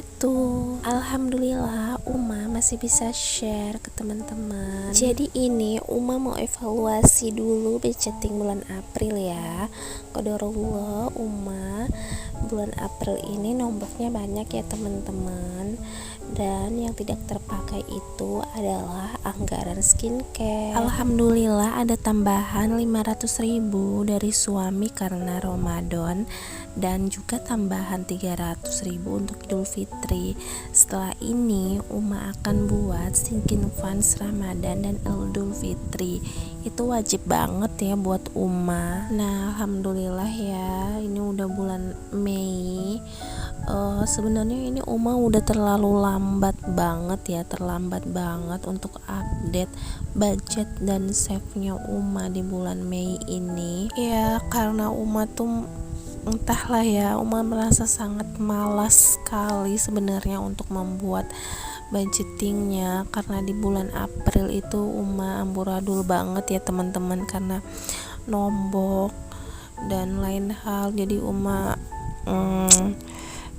wabarakatuh. Alhamdulillah Uma masih bisa share ke teman-teman. Jadi ini Uma mau evaluasi dulu budgeting bulan April ya. Qadarullah Uma bulan April ini nomboknya banyak ya teman-teman. Dan yang tidak terpakai itu adalah anggaran skincare. Alhamdulillah ada tambahan 500.000 dari suami karena Ramadan, dan juga tambahan 300.000 untuk Idul Fitri. Setelah ini Uma akan buat sinking funds Ramadan dan Idul Fitri. Itu wajib banget ya buat Uma. Nah alhamdulillah ya, ini udah bulan Mei. Sebenarnya ini Uma udah terlalu lambat banget untuk update budget dan save-nya Uma di bulan Mei ini. Ya karena Uma tuh entahlah ya, Uma merasa sangat malas sekali sebenarnya untuk membuat budgetingnya, karena di bulan April itu Uma amburadul banget ya teman-teman, karena nombok dan lain hal. Jadi Uma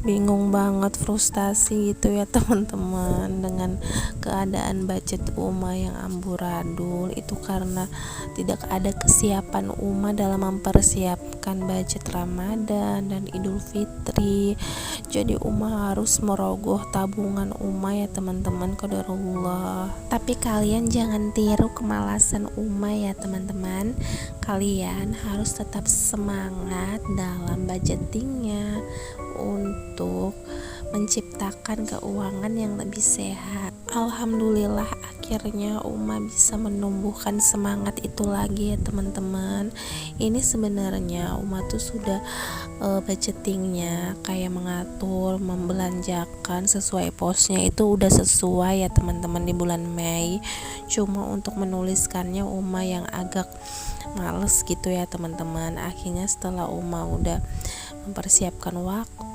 bingung banget, frustasi gitu ya teman-teman dengan keadaan budget Uma yang amburadul. Itu karena tidak ada kesiapan Uma dalam mempersiapkan budget Ramadan dan Idul Fitri. Jadi Uma harus merogoh tabungan Uma ya teman-teman, qadarullah. Tapi kalian jangan tiru kemalasan Uma ya teman-teman. Kalian harus tetap semangat dalam budgetingnya untuk menciptakan keuangan yang lebih sehat. Alhamdulillah akhirnya Uma bisa menumbuhkan semangat itu lagi ya teman-teman. Ini sebenarnya Uma tuh sudah budgetingnya kayak mengatur, membelanjakan sesuai posnya itu udah sesuai ya teman-teman di bulan Mei. Cuma untuk menuliskannya Uma yang agak males gitu ya teman-teman. Akhirnya setelah Uma udah mempersiapkan waktu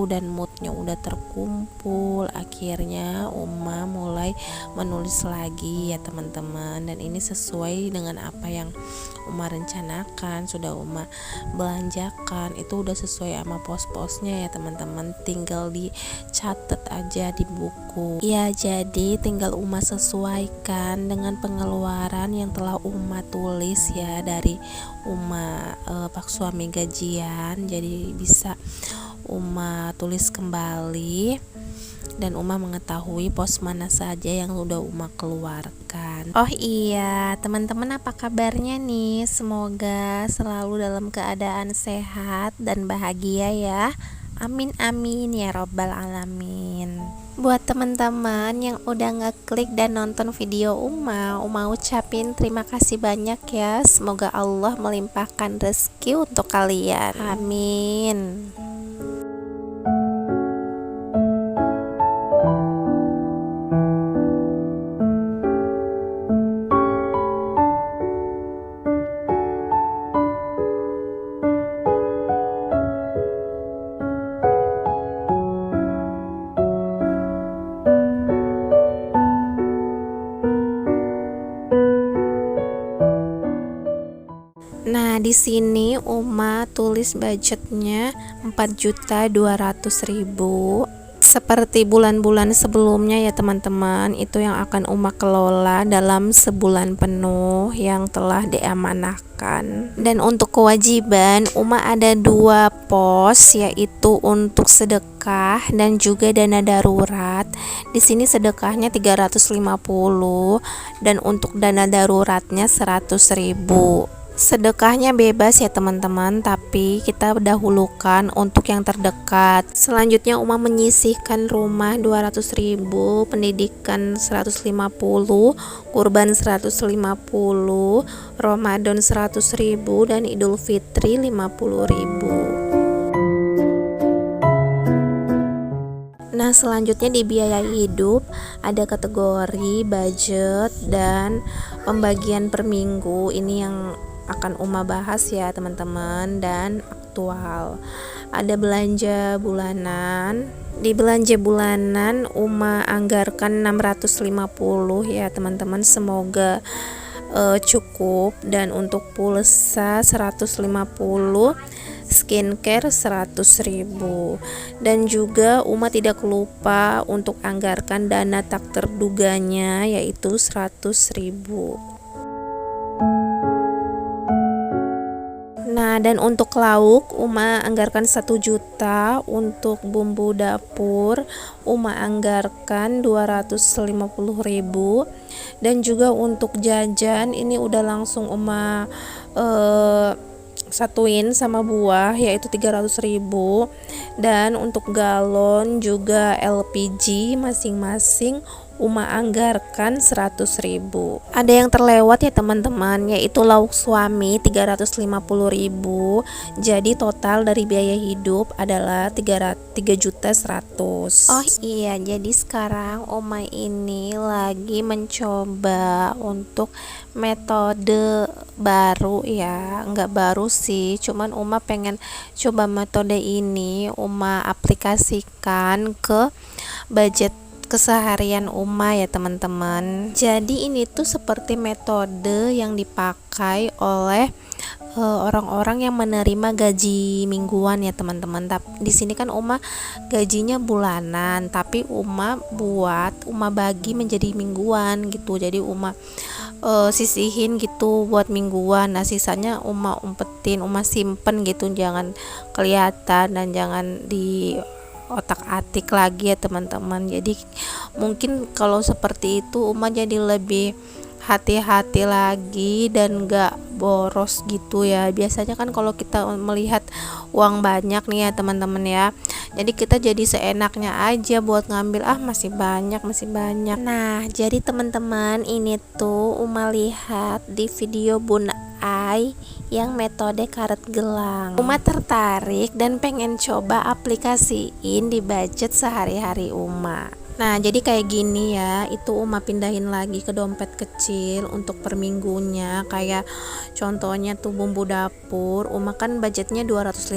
dan moodnya udah terkumpul, akhirnya Uma mulai menulis lagi ya teman-teman. Dan ini sesuai dengan apa yang Uma rencanakan, sudah Uma belanjakan, itu udah sesuai sama pos-posnya ya teman-teman. Tinggal dicatat aja di buku ya. Jadi tinggal Uma sesuaikan dengan pengeluaran yang telah Uma tulis ya dari Uma pak suami gajian. Jadi bisa Uma tulis kembali dan Uma mengetahui pos mana saja yang udah Uma keluarkan. Oh iya teman-teman, apa kabarnya nih? Semoga selalu dalam keadaan sehat dan bahagia ya. Amin amin ya robbal alamin. Buat teman-teman yang udah ngeklik dan nonton video Uma ucapin terima kasih banyak ya. Semoga Allah melimpahkan rezeki untuk kalian. Amin. Nah, di sini Uma tulis budgetnya 4.200.000. Seperti bulan-bulan sebelumnya ya teman-teman, itu yang akan Uma kelola dalam sebulan penuh yang telah diamanahkan. Dan untuk kewajiban Uma ada 2 pos, yaitu untuk sedekah dan juga dana darurat. Di sini sedekahnya 350 dan untuk dana daruratnya 100.000. Sedekahnya bebas ya teman-teman, tapi kita dahulukan untuk yang terdekat. Selanjutnya Uma menyisihkan rumah 200.000, pendidikan 150, kurban 150, Ramadan 100.000 dan Idul Fitri 50.000. Nah selanjutnya di biaya hidup ada kategori budget dan pembagian per minggu. Ini yang akan Uma bahas ya teman-teman, dan aktual. Ada belanja bulanan. Di belanja bulanan Uma anggarkan 650 ya teman-teman, semoga cukup. Dan untuk pulsa 150, skincare 100.000. Dan juga Uma tidak lupa untuk anggarkan dana tak terduganya yaitu 100.000. Nah, dan untuk lauk Uma anggarkan 1 juta, untuk bumbu dapur Uma anggarkan 250.000, dan juga untuk jajan ini udah langsung Uma satuin sama buah yaitu 300.000, dan untuk galon juga LPG masing-masing Uma anggarkan 100.000. Ada yang terlewat ya teman-teman, yaitu lauk suami 350.000. Jadi total dari biaya hidup adalah 3.100.000. Oh iya, jadi sekarang Uma ini lagi mencoba untuk metode baru ya, nggak baru sih, cuman Uma pengen coba metode ini Uma aplikasikan ke budget keseharian Uma ya teman-teman. Jadi ini tuh seperti metode yang dipakai oleh orang-orang yang menerima gaji mingguan ya teman-teman. Tapi di sini kan Uma gajinya bulanan, tapi Uma bagi menjadi mingguan gitu. Jadi Uma sisihin gitu buat mingguan. Nah, sisanya Uma umpetin, Uma simpen gitu, jangan kelihatan dan jangan di otak-atik lagi ya teman-teman. Jadi mungkin kalau seperti itu Uma jadi lebih hati-hati lagi dan gak boros gitu ya. Biasanya kan kalau kita melihat uang banyak nih ya teman-teman ya, jadi kita jadi seenaknya aja buat ngambil, masih banyak. Nah, jadi teman-teman, ini tuh Uma lihat di video Bun Ai yang metode karet gelang. Uma tertarik dan pengen coba aplikasiin di budget sehari-hari Uma. Nah, jadi kayak gini ya, itu Uma pindahin lagi ke dompet kecil untuk per minggunya. Kayak contohnya tuh bumbu dapur, Uma kan budgetnya 250.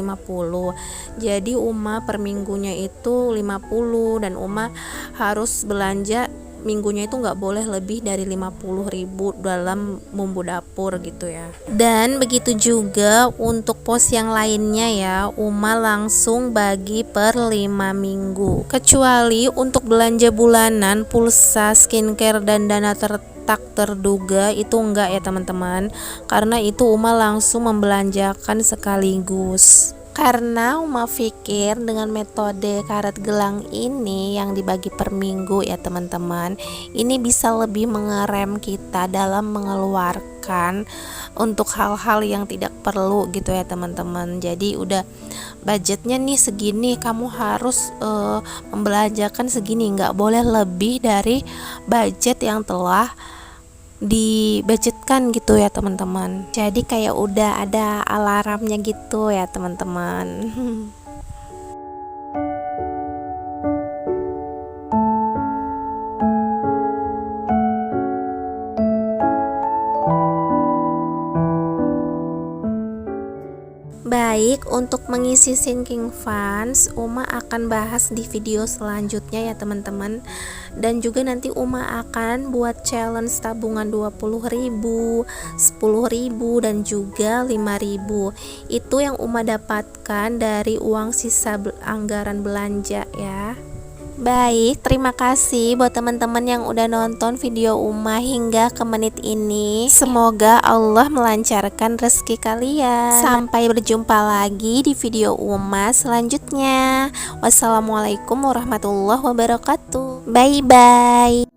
Jadi Uma per minggunya itu 50, dan Uma harus belanja minggunya itu nggak boleh lebih dari 50.000 dalam bumbu dapur gitu ya. Dan begitu juga untuk pos yang lainnya ya, Uma langsung bagi per 5 minggu. Kecuali untuk belanja bulanan, pulsa, skincare, dan dana tak terduga itu enggak ya teman-teman, karena itu Uma langsung membelanjakan sekaligus. Karena Uma pikir dengan metode karet gelang ini yang dibagi per minggu ya teman-teman, ini bisa lebih mengerem kita dalam mengeluarkan untuk hal-hal yang tidak perlu gitu ya teman-teman. Jadi udah budgetnya nih segini, kamu harus membelanjakan segini, nggak boleh lebih dari budget yang telah dibudgetkan gitu ya teman-teman. Jadi kayak udah ada alarmnya gitu ya teman-teman. Baik, untuk mengisi sinking funds Uma akan bahas di video selanjutnya ya teman-teman. Dan juga nanti Uma akan buat challenge tabungan 20.000, 10.000, dan juga 5.000. Itu yang Uma dapatkan dari uang sisa anggaran belanja ya. Baik, terima kasih buat teman-teman yang udah nonton video Uma hingga ke menit ini. Semoga Allah melancarkan rezeki kalian. Sampai berjumpa lagi di video Uma selanjutnya. Wassalamualaikum warahmatullahi wabarakatuh. Bye bye.